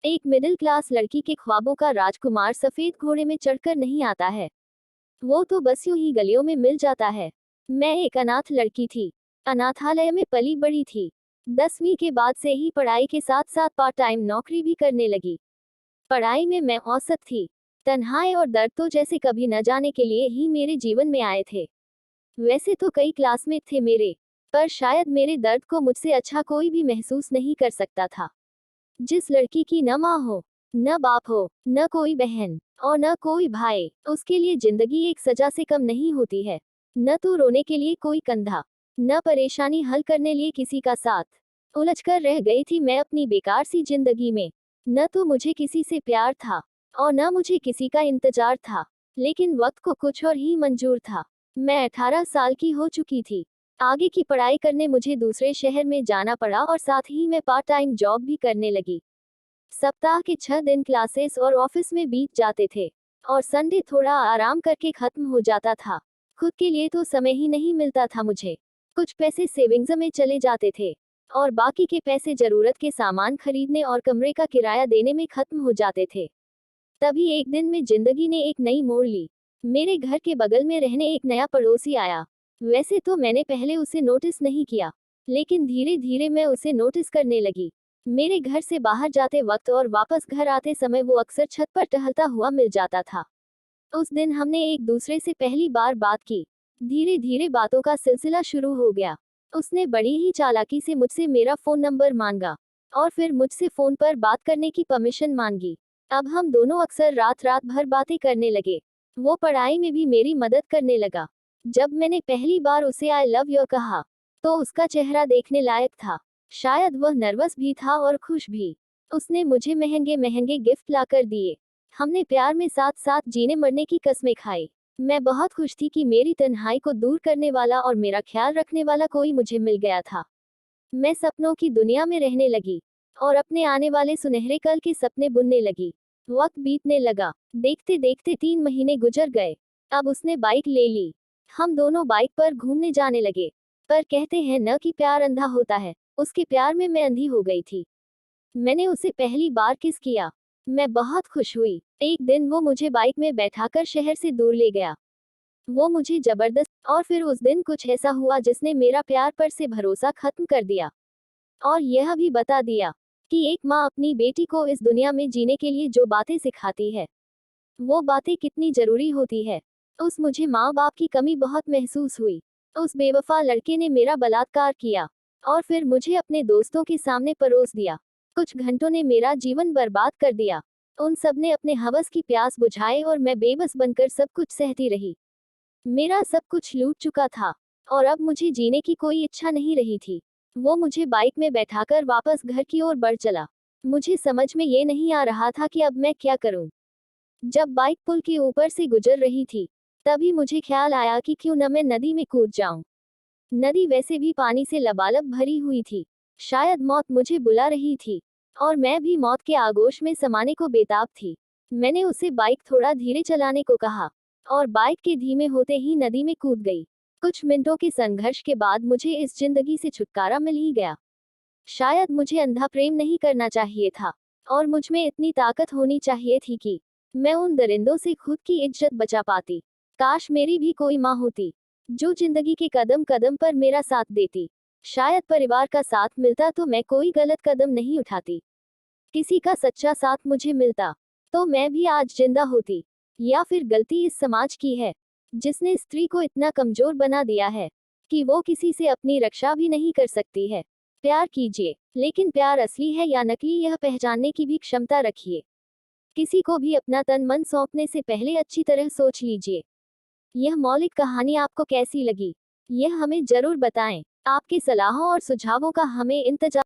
एक middle class लड़की के ख्वाबों का राजकुमार सफेद घोड़े में चढ़कर नहीं आता है। वो तो बस यूं ही गलियों में मिल जाता है। मैं एक अनाथ लड़की थी। अनाथालय में पली बड़ी थी। 10वीं के बाद से ही पढ़ाई के साथ साथ पार्ट टाइम नौकरी भी करने लगी। पढ़ाई में मैं औसत थी। तन्हाई और दर्द तो जैसे कभी न जाने के लिए ही मेरे जीवन में आए थे। वैसे तो कई क्लासमेट थे मेरे, पर शायद मेरे दर्द को मुझसे अच्छा कोई भी महसूस नहीं कर सकता था। जिस लड़की की न माँ हो, न बाप हो, न कोई बहन और न कोई भाई, उसके लिए जिंदगी एक सजा से कम नहीं होती है। न तो रोने के लिए कोई कंधा, न परेशानी हल करने लिए किसी का साथ। उलझकर रह गई थी मैं अपनी बेकार सी जिंदगी में। न तो मुझे किसी से प्यार था और न मुझे किसी का इंतजार था, लेकिन वक्त को कुछ और ही मंजूर था। मैं 18 साल की हो चुकी थी। आगे की पढ़ाई करने मुझे दूसरे शहर में जाना पड़ा और साथ ही मैं पार्ट टाइम जॉब भी करने लगी। सप्ताह के 6 दिन क्लासेस और ऑफिस में बीत जाते थे और संडे थोड़ा आराम करके खत्म हो जाता था। खुद के लिए तो समय ही नहीं मिलता था मुझे। कुछ पैसे सेविंग्स में चले जाते थे और बाकी के पैसे जरूरत के सामान खरीदने और कमरे का किराया देने में खत्म हो जाते थे। तभी एक दिन में जिंदगी ने एक नई मोड़ ली। मेरे घर के बगल में रहने एक नया पड़ोसी आया। वैसे तो मैंने पहले उसे नोटिस नहीं किया, लेकिन धीरे धीरे मैं उसे नोटिस करने लगी। मेरे घर से बाहर जाते वक्त और वापस घर आते समय वो अक्सर छत पर टहलता हुआ मिल जाता था। उस दिन हमने एक दूसरे से पहली बार बात की। धीरे धीरे बातों का सिलसिला शुरू हो गया। उसने बड़ी ही चालाकी से मुझसे मेरा फोन नंबर मांगा और फिर मुझसे फोन पर बात करने की परमिशन मांगी। अब हम दोनों अक्सर रात रात भर बातें करने लगे। वो पढ़ाई में भी मेरी मदद करने लगा। जब मैंने पहली बार उसे आई लव यू कहा, तो उसका चेहरा देखने लायक था। शायद वह नर्वस भी था और खुश भी। उसने मुझे महंगे महंगे गिफ्ट लाकर दिए। हमने प्यार में साथ साथ जीने मरने की कस्में खाई। मैं बहुत खुश थी कि मेरी तन्हाई को दूर करने वाला और मेरा ख्याल रखने वाला कोई मुझे मिल गया था। मैं सपनों की दुनिया में रहने लगी और अपने आने वाले सुनहरे कल के सपने बुनने लगी। वक्त बीतने लगा। देखते देखते 3 महीने गुजर गए। अब उसने बाइक ले ली। हम दोनों बाइक पर घूमने जाने लगे। पर कहते हैं न कि प्यार अंधा होता है। उसके प्यार में मैं अंधी हो गई थी। मैंने उसे पहली बार किस किया। मैं बहुत खुश हुई। एक दिन वो मुझे बाइक में बैठाकर शहर से दूर ले गया। वो मुझे जबरदस्त। और फिर उस दिन कुछ ऐसा हुआ जिसने मेरा प्यार पर से भरोसा खत्म कर दिया और यह भी बता दिया कि एक माँ अपनी बेटी को इस दुनिया में जीने के लिए जो बातें सिखाती है, वो बातें कितनी जरूरी होती है। उस मुझे माँ बाप की कमी बहुत महसूस हुई। उस बेवफा लड़के ने मेरा बलात्कार किया और फिर मुझे अपने दोस्तों के सामने परोस दिया। कुछ घंटों ने मेरा जीवन बर्बाद कर दिया। उन सब ने अपने हवस की प्यास बुझाई और मैं बेबस बनकर सब कुछ सहती रही। मेरा सब कुछ लूट चुका था और अब मुझे जीने की कोई इच्छा नहीं रही थी। वो मुझे बाइक में बैठाकर वापस घर की ओर बढ़ चला। मुझे समझ में ये नहीं आ रहा था कि अब मैं क्या करूं। जब बाइक पुल के ऊपर से गुजर रही थी, तभी मुझे ख्याल आया कि क्यों न मैं नदी में कूद जाऊं। नदी वैसे भी पानी से लबालब भरी हुई थी। शायद मौत मुझे बुला रही थी और मैं भी मौत के आगोश में समाने को बेताब थी। मैंने उसे बाइक थोड़ा धीरे चलाने को कहा और बाइक के धीमे होते ही नदी में कूद गई। कुछ मिनटों के संघर्ष के बाद मुझे इस जिंदगी से छुटकारा मिल ही गया। शायद मुझे अंधा प्रेम नहीं करना चाहिए था और मुझ में इतनी ताकत होनी चाहिए थी कि मैं उन दरिंदों से खुद की इज्जत बचा पाती। काश मेरी भी कोई माँ होती जो जिंदगी के कदम कदम पर मेरा साथ देती। शायद परिवार का साथ मिलता तो मैं कोई गलत कदम नहीं उठाती। किसी का सच्चा साथ मुझे मिलता तो मैं भी आज जिंदा होती। या फिर गलती इस समाज की है जिसने स्त्री को इतना कमजोर बना दिया है कि वो किसी से अपनी रक्षा भी नहीं कर सकती है। प्यार कीजिए, लेकिन प्यार असली है या नकली यह पहचानने की भी क्षमता रखिए। किसी को भी अपना तन मन सौंपने से पहले अच्छी तरह सोच लीजिए। यह मौलिक कहानी आपको कैसी लगी, यह हमें जरूर बताएं। आपके सलाहों और सुझावों का हमें इंतजार